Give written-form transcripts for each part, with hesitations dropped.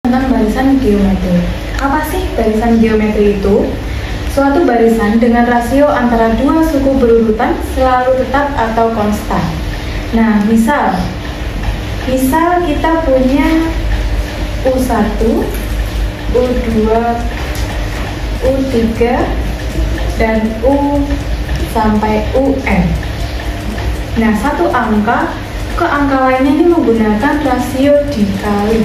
Tentang barisan geometri. Apa sih barisan geometri itu? Suatu barisan dengan rasio antara dua suku berurutan selalu tetap atau konstan. Nah, misal kita punya U1, U2, U3, dan U sampai UN. Nah, satu angka ke angka lainnya ini menggunakan rasio dikali.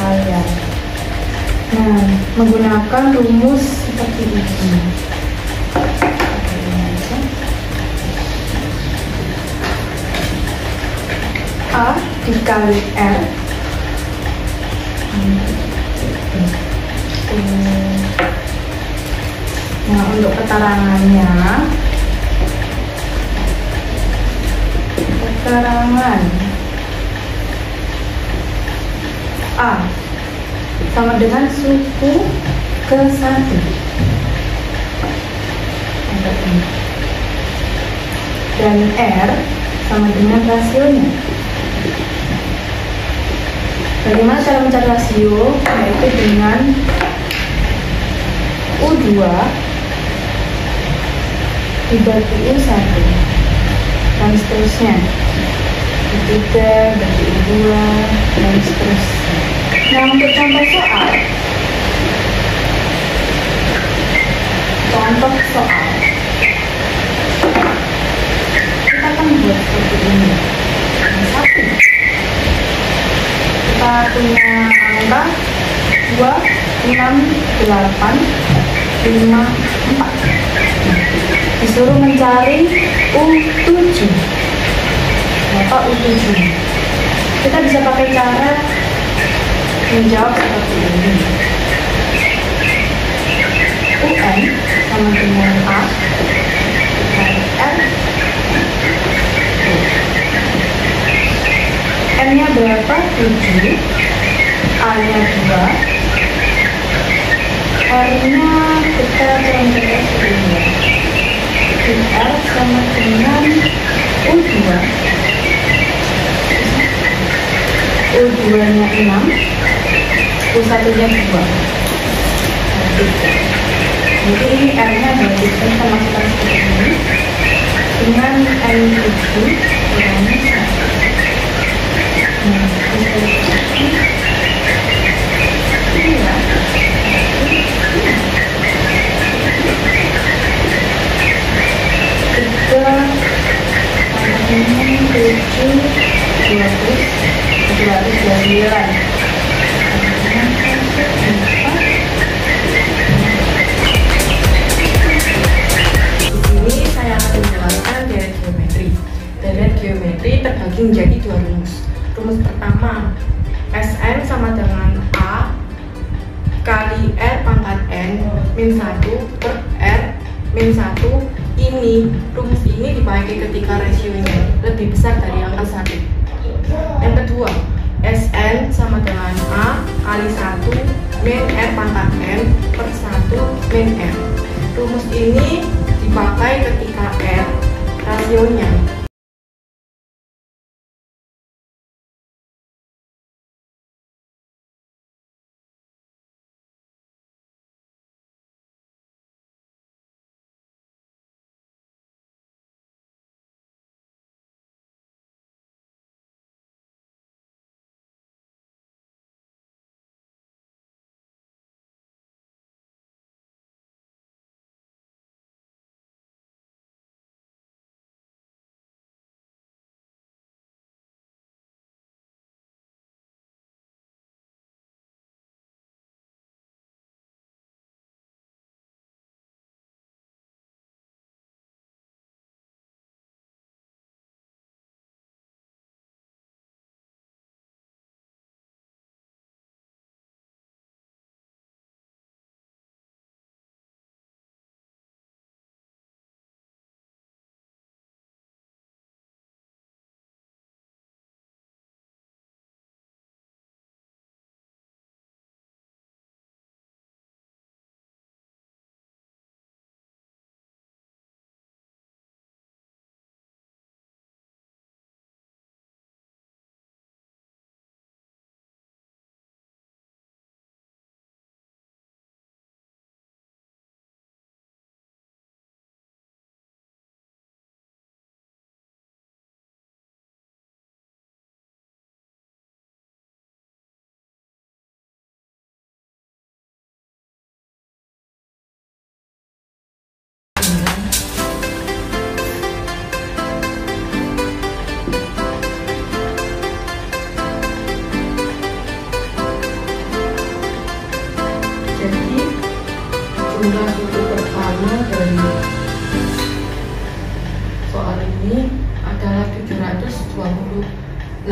Kalian. Nah, menggunakan rumus seperti ini. A dikali R. Nah, untuk keterangannya, A sama dengan suku ke-1 dan R sama dengan rasionya. Bagaimana cara mencari rasio? Yaitu dengan U2 dibagi U1 dan seterusnya, U3 bagi U2 dan seterusnya. Nah, untuk contoh soal kita akan buat seperti ini. Satu, kita punya angka 2, 6, 8, 5, 4. Disuruh mencari U7. Berapa U7? Kita bisa pakai cara menjawab seperti ini. UN sama dengan A dikali R. N-nya berapa? 7. A-nya 2. R-nya kita contohkan sebelumnya. R sama dengan U2. U2-nya 6. U1-nya 2. Jadi ini R-nya berarti kita masukkan seperti ini dengan N7 kurangnya 1. Nah, terbagi menjadi dua rumus. Rumus pertama, Sn sama dengan A kali R pangkat N min 1 per R min 1. Rumus ini dipakai ketika rasionya lebih besar dari angka 1. Yang kedua, Sn sama dengan A kali 1 min R pangkat N per 1 min R. Rumus ini dipakai ketika R rasionya jumlah suku pertama dari soal ini adalah 728.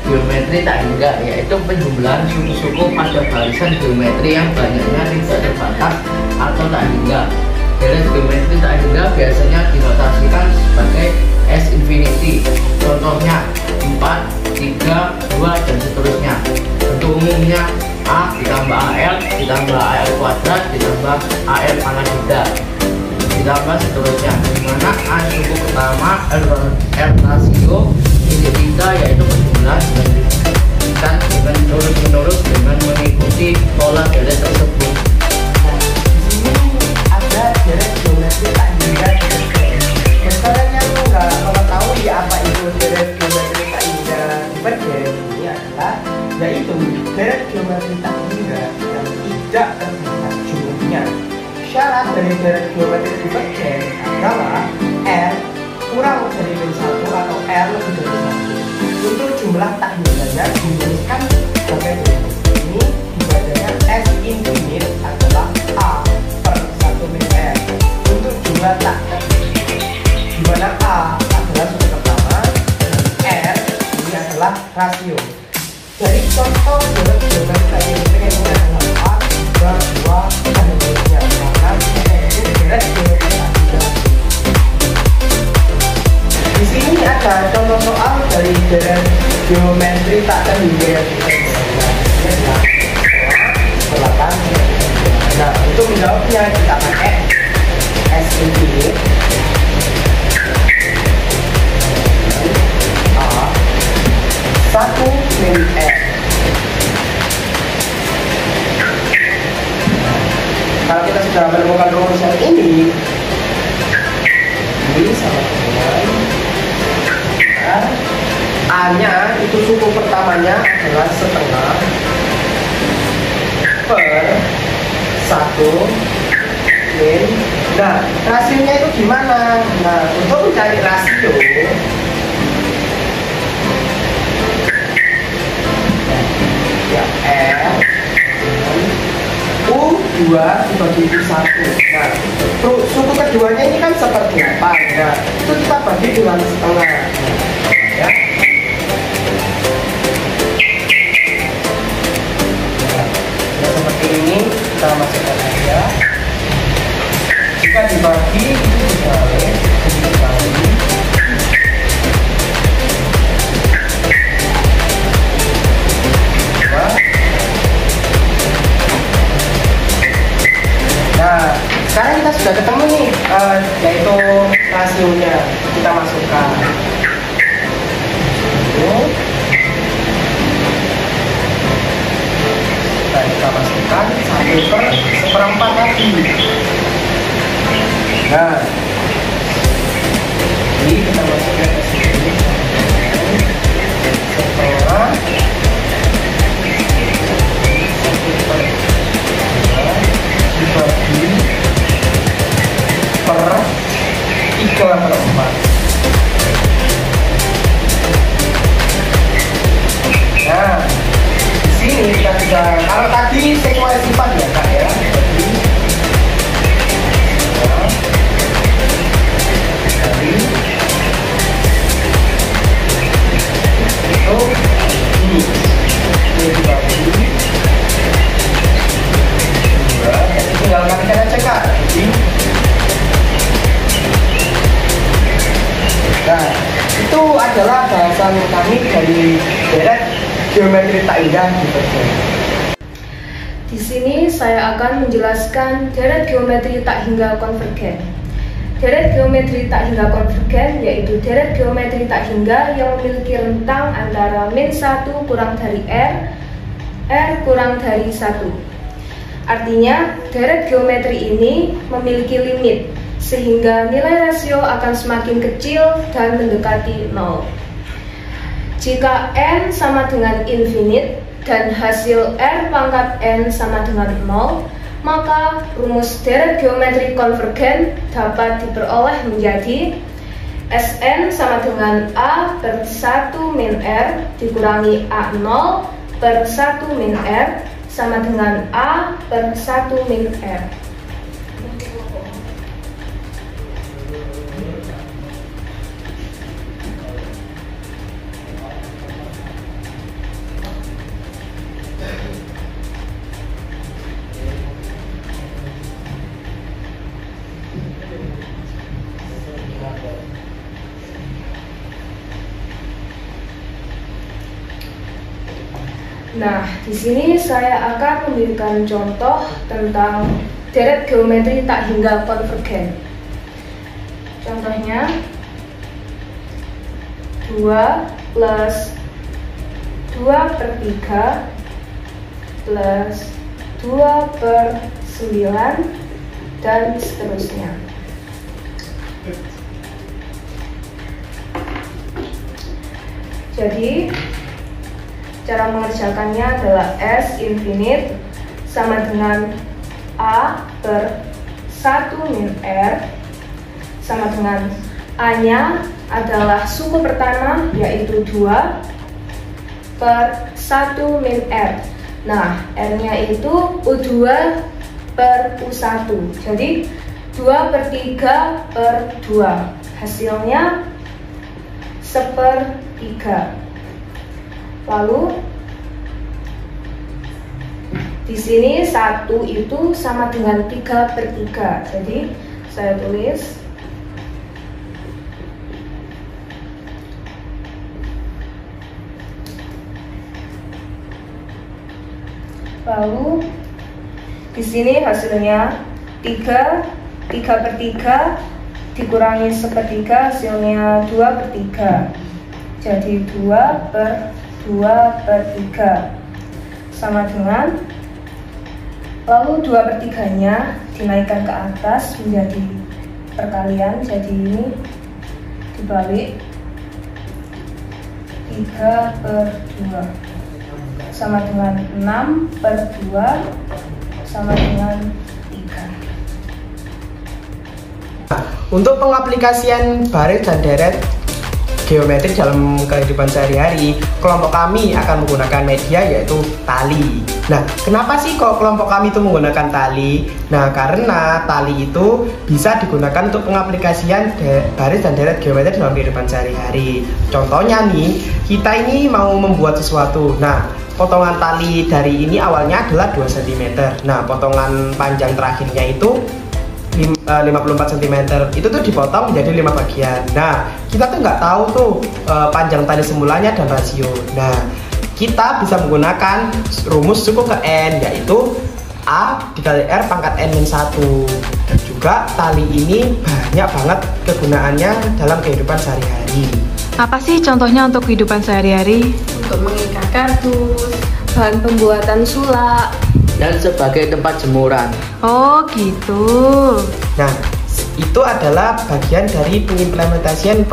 Geometri tak hingga yaitu penjumlahan suku-suku pada barisan geometri yang banyaknya tidak terbatas atau tak hingga. Deret geometri tak hingga biasanya dinotasikan sebagai S infinity. Contohnya 4, 3, 2 dan seterusnya. Untuk umumnya A ditambah AL ditambah AL kuadrat ditambah AL pangkat 3 ditambah seterusnya, dimana A suku pertama R rasio titik 3 yaitu penjumlahan dengan terus-menerus dengan mengikuti pola deret tersebut. Di sini ada deret geometri tak hingga. Kalian yang nggak mengetahui apa itu deret geometri tak hingga divergen, ini adalah yaitu deret geometri tak hingga yang tidak terbatas jumlahnya. Syarat dari deret geometri divergen adalah R kurang dari min 1 atau R lebih dari 1. Untuk jumlah tak hingganya dirumuskan sebagai berikut. Ini dibacanya S infinite adalah A per 1 min R. Untuk jumlah tak di mana A adalah suku pertama dan R ini adalah rasio. Dari contoh deret geometri tak hingga ini adalah A, 2 dan seterusnya. Maka itu deret geometri tak hingga. Di sini ada contoh soal dari deret geometri tak terhingga yang kita selatan. Nah, untuk menjawabnya kita pakai S infinite A 1 min R. Kalau kita sudah menemukan rumusan ini sama dengan A-nya itu suku pertamanya adalah setengah per 1 min. Nah, rasionya itu gimana? Nah, untuk mencari rasio ya R U2 dibagi 1. Nah, suku keduanya ini kan seperti apa? Nah, itu kita bagi dengan setengah. Ya. Nah, seperti ini kita masukkan aja. Jika dibagi itu dikali Nah, sekarang kita sudah ketemu nih, yaitu rasionya. Kita masukkan. Dan kita masukkan 1/1/4 lagi. Nah, ini kita masukkan ke sini. Setengah 1/2 dibagi per 3/4. Nah, di sini kita sudah, kalau tadi sekuensi sifat ya Kak ya. Jadi itu ini dibagi tinggal kalikan aja Kak. Nah, itu adalah bahasan kami dari deret geometri tak hingga divergen. Di sini saya akan menjelaskan deret geometri tak hingga konvergen. Deret geometri tak hingga konvergen yaitu deret geometri tak hingga yang memiliki rentang antara min 1 kurang dari R kurang dari 1. Artinya, deret geometri ini memiliki limit, sehingga nilai rasio akan semakin kecil dan mendekati 0. Jika n sama dengan infinite dan hasil R pangkat n sama dengan 0, maka rumus deret geometri konvergen dapat diperoleh menjadi Sn sama dengan A per 1 min R dikurangi A0 per 1 min R sama dengan A per 1 min R. Nah, di sini saya akan memberikan contoh tentang deret geometri tak hingga konvergen. Contohnya 2 plus 2 per 3 plus 2 per 9 dan seterusnya. Jadi cara mengerjakannya adalah S infinite sama dengan A per 1 min R sama dengan A-nya adalah suku pertama yaitu 2 per 1 min R. Nah, R-nya itu U2 per U1. Jadi 2 per 3 per 2. Hasilnya 1/3. Lalu di sini 1 itu sama dengan 3/3. Jadi saya tulis lalu di sini hasilnya 3/3 dikurangi 1/3 hasilnya 2/3. Jadi 2/2/3 sama dengan, lalu 2/3-nya dinaikkan ke atas menjadi perkalian, jadi ini dibalik 3/2 sama dengan 6/2 sama dengan 3. Untuk pengaplikasian baris dan deret geometri dalam kehidupan sehari-hari, kelompok kami akan menggunakan media yaitu tali. Nah, kenapa sih kok kelompok kami itu menggunakan tali? Nah, karena tali itu bisa digunakan untuk pengaplikasian baris dan deret geometri dalam kehidupan sehari-hari. Contohnya nih, kita ini mau membuat sesuatu. Nah, potongan tali dari ini awalnya adalah 2 cm. Nah, potongan panjang terakhirnya itu 54 cm itu tuh dipotong menjadi 5 bagian. Nah, kita tuh nggak tahu tuh panjang tali semulanya dan rasio. Nah, kita bisa menggunakan rumus suku ke N, yaitu A dikali R pangkat N-1. Dan juga tali ini banyak banget kegunaannya dalam kehidupan sehari-hari. Apa sih contohnya untuk kehidupan sehari-hari? Untuk mengikat kardus, bahan pembuatan sulak, dan sebagai tempat jemuran. Oh gitu. Nah, itu adalah bagian dari pengaplikasian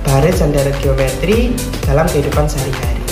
baris dan deret geometri dalam kehidupan sehari-hari.